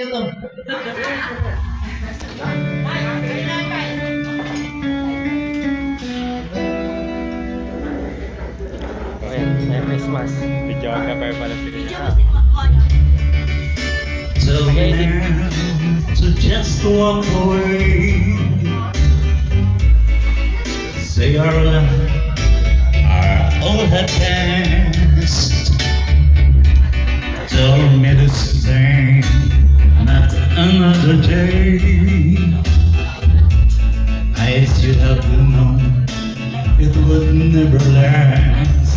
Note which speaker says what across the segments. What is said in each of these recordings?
Speaker 1: YouTube.
Speaker 2: Merry Christmas. Video ka pa pala sila.
Speaker 1: So man, to just walk away. Say our love, our all had passed. Tell me to stay, not another day. I should have known it would never last.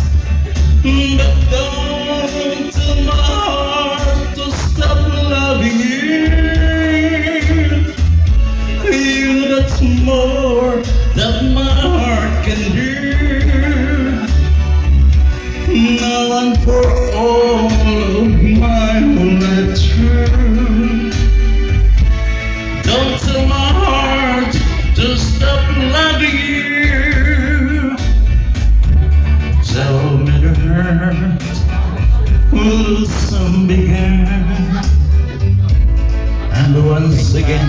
Speaker 1: But don't tell my heart to stop loving you. You know that's more that my heart can do. Now and for all of my whole life true. Don't tell my heart to stop loving you. Tell me the hurt will soon begin. And once again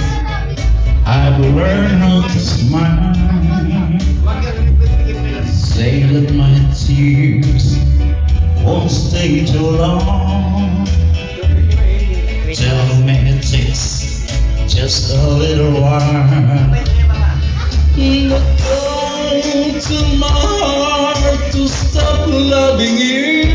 Speaker 1: I've learned how to smile. Say that my tears won't stay too long. Tell me it takes just a little while. But don't tell my heart to stop loving you.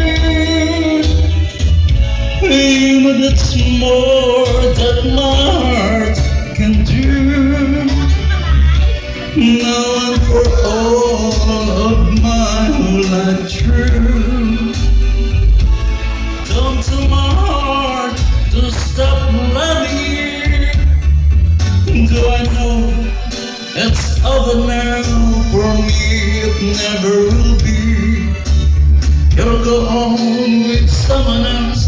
Speaker 1: You know that's more that my heart can do. Now and for all of my whole life true. Don't tell my heart to stop loving you. Do I know it's over now? For me it never will be. You'll go on with someone else,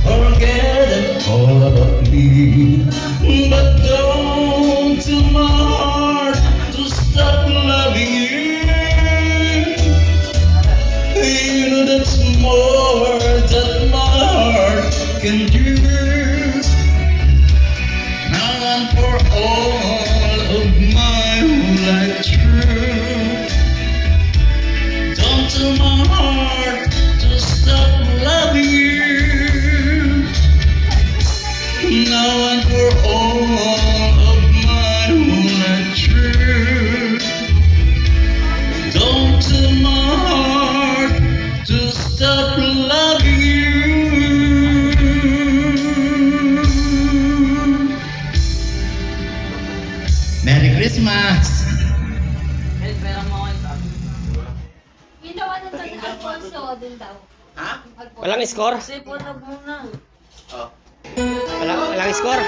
Speaker 1: forget it all about me. But don't tell my heart to stop loving you. You know that's more that my heart can do. Now and for all of my whole life true. Don't tell my heart to stop loving you. Now and for all of my whole life true. Don't tell my heart to stop loving you. Merry Christmas!
Speaker 3: Ginawa na to ni Alfonso din daw.
Speaker 2: Walang score?
Speaker 3: Kasi po na muna.
Speaker 2: Walang score?